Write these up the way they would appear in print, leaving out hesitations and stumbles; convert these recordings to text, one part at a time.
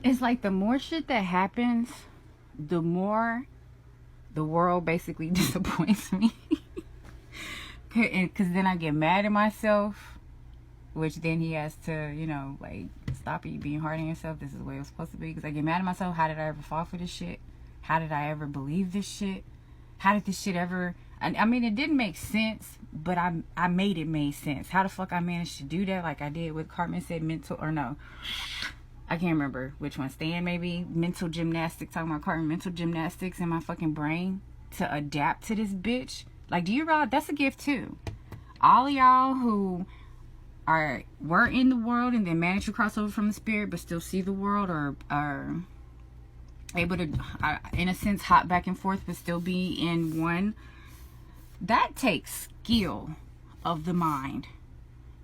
It's like the more shit that happens, the more the world basically disappoints me. Because then I get mad at myself, which then he has to, like, stop you being hard on yourself. This is the way it was supposed to be. Because I get mad at myself. How did I ever fall for this shit? How did I ever believe this shit? How did this shit ever... I mean, it didn't make sense, but I made it make sense. How the fuck I managed to do that, like I did with Cartman said mental... Or no. I can't remember which one. Stan, maybe? Mental gymnastics. Talking about Cartman. Mental gymnastics in my fucking brain to adapt to this bitch. Like, do you realize that's a gift, too? All of y'all who were in the world and then managed to cross over from the spirit but still see the world, or are able to, in a sense, hop back and forth but still be in one, that takes skill of the mind.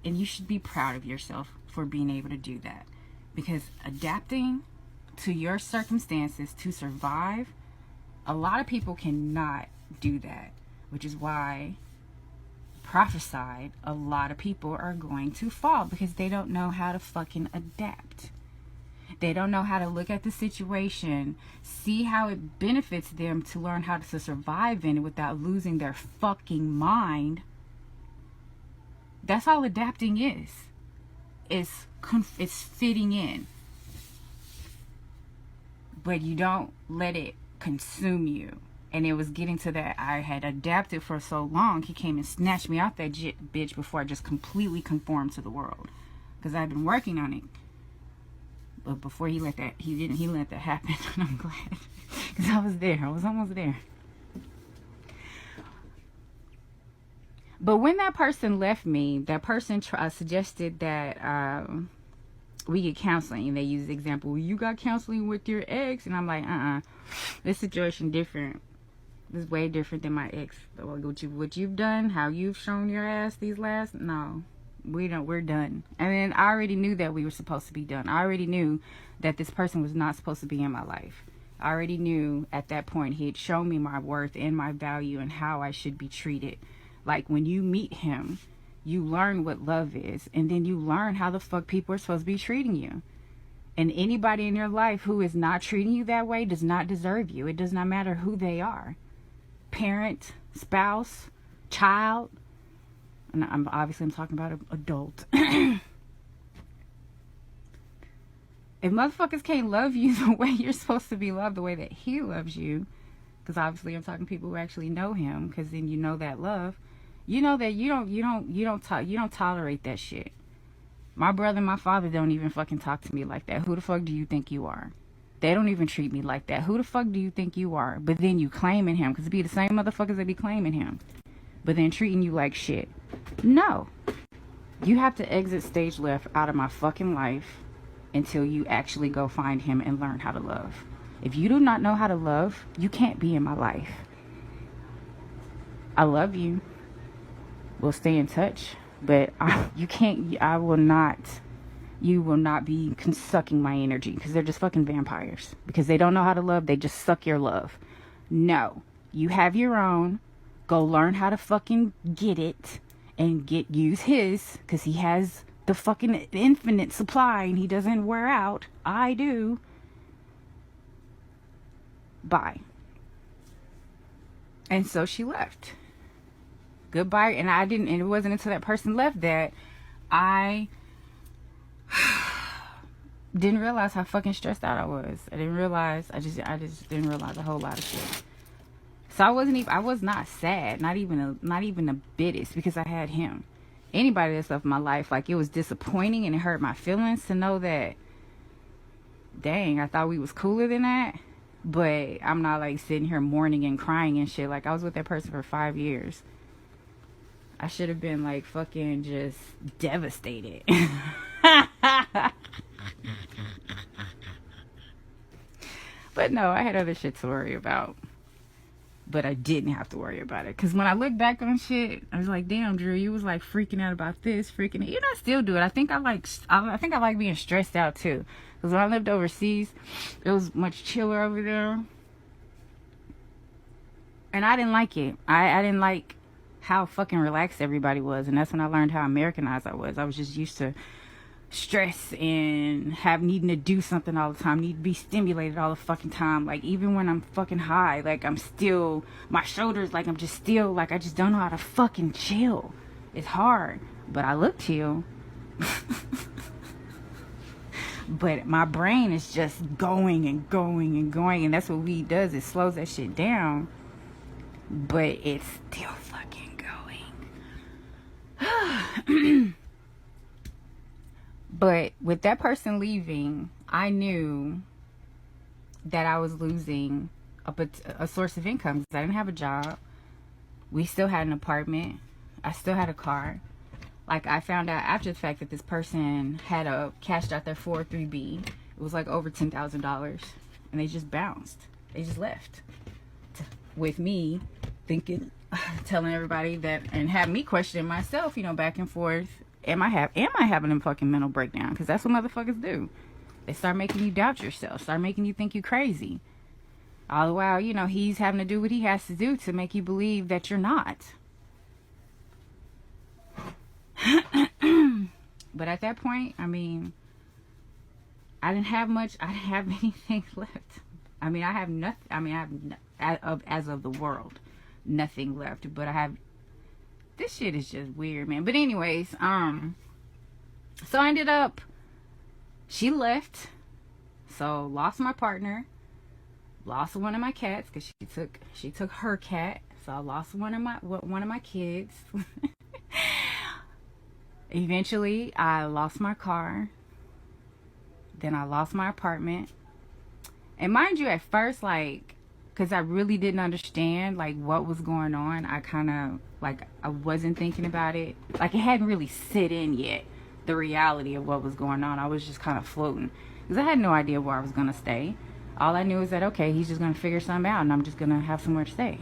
And you should be proud of yourself for being able to do that. Because adapting to your circumstances to survive, a lot of people cannot do that. Which is why prophesied a lot of people are going to fall, because they don't know how to fucking adapt. They don't know how to look at the situation, see how it benefits them to learn how to survive in it without losing their fucking mind. That's all adapting is. It's fitting in. But you don't let it consume you. And it was getting to that. I had adapted for so long. He came and snatched me out that bitch before I just completely conformed to the world. Because I've been working on it. But before he let that happen. And I'm glad. Because I was there. I was almost there. But when that person left me, that person suggested that we get counseling. And they use the example, well, you got counseling with your ex. And I'm like, this situation different. This is way different than my ex. What you've done, how you've shown your ass these last, no, we're done. And then I already knew that we were supposed to be done. I already knew that this person was not supposed to be in my life. I already knew at that point he had shown me my worth and my value and how I should be treated. Like, when you meet him, you learn what love is, and then you learn how the fuck people are supposed to be treating you. And anybody in your life who is not treating you that way does not deserve you. It does not matter who they are. Parent, spouse, child. And I'm talking about an adult. If motherfuckers can't love you the way you're supposed to be loved, the way that he loves you, because obviously I'm talking to people who actually know him, because then you know that love. You know that you don't tolerate that shit. My brother and my father don't even fucking talk to me like that. Who the fuck do you think you are? They don't even treat me like that. Who the fuck do you think you are? But then you claiming him, because it be the same motherfuckers that be claiming him, but then treating you like shit. No. You have to exit stage left out of my fucking life until you actually go find him and learn how to love. If you do not know how to love, you can't be in my life. I love you. We'll stay in touch, but you will not be sucking my energy, because they're just fucking vampires. Because they don't know how to love, they just suck your love. No. You have your own. Go learn how to fucking get it and use his, because he has the fucking infinite supply and he doesn't wear out. I do. Bye. And so she left. Goodbye. And it wasn't until that person left that I didn't realize how fucking stressed out I was. I just didn't realize a whole lot of shit. So I was not sad, not even the bittest, because I had him. Anybody that's left my life, like, it was disappointing and it hurt my feelings to know that, dang, I thought we was cooler than that. But I'm not like sitting here mourning and crying and shit. Like, I was with that person for 5 years. I should have been like fucking just devastated. But no, I had other shit to worry about. But I didn't have to worry about it. Because when I look back on shit, I was like, damn, Drew, you was like freaking out about this, freaking out. You know, I still do it. I think I like being stressed out too. Because when I lived overseas, it was much chiller over there. And I didn't like it. I didn't like how fucking relaxed everybody was. And that's when I learned how Americanized I was. I was just used to stress and have needing to do something all the time, need to be stimulated all the fucking time. Like, even when I'm fucking high, like, I'm still, my shoulders, like, I'm just still, like, I just don't know how to fucking chill. It's hard, but I look chill. But my brain is just going and going and going, and that's what weed does. It slows that shit down, but it's still fucking going. But with that person leaving, I knew that I was losing a source of income, because I didn't have a job. We still had an apartment. I still had a car. Like, I found out after the fact that this person had cashed out their 403B. It was like over $10,000, and they just bounced. They just left. With me thinking, telling everybody that, and have me questioning myself, you know, back and forth. Am I having a fucking mental breakdown? Because that's what motherfuckers do. They start making you doubt yourself. Start making you think you crazy. All the while, you know, he's having to do what he has to do to make you believe that you're not. But at that point, I mean, I didn't have much. I didn't have anything left. I mean, I have nothing. I mean, I have, as of the world, nothing left. But I have, this shit is just weird, man. But anyways, so I ended up, she left. So lost my partner, lost one of my cats, because she took her cat. So I lost one of my kids. Eventually, I lost my car. Then I lost my apartment. And mind you, at first, like, because I really didn't understand, like, what was going on. I kind of, like, I wasn't thinking about it. Like, it hadn't really set in yet, the reality of what was going on. I was just kind of floating. Because I had no idea where I was going to stay. All I knew is that, okay, he's just going to figure something out, and I'm just going to have somewhere to stay.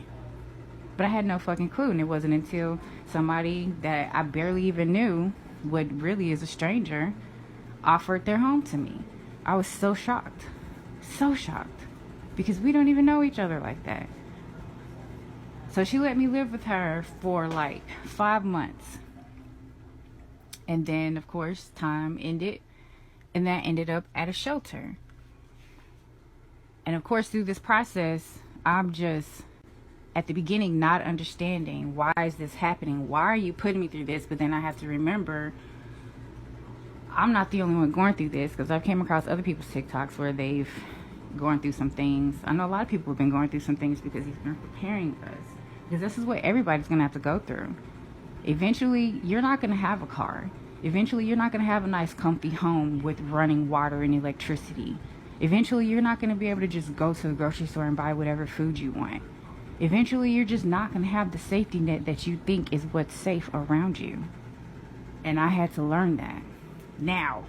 But I had no fucking clue, and it wasn't until somebody that I barely even knew, what really is a stranger, offered their home to me. I was so shocked. So shocked. Because we don't even know each other like that. So she let me live with her for like 5 months. And then, of course, time ended. And that ended up at a shelter. And of course, through this process, I'm just, at the beginning, not understanding, why is this happening? Why are you putting me through this? But then I have to remember, I'm not the only one going through this, because I've came across other people's TikToks where they've gone through some things. I know a lot of people have been going through some things because he's been preparing us. Because this is what everybody's going to have to go through. Eventually, you're not going to have a car. Eventually, you're not going to have a nice, comfy home with running water and electricity. Eventually, you're not going to be able to just go to the grocery store and buy whatever food you want. Eventually, you're just not going to have the safety net that you think is what's safe around you. And I had to learn that. Now,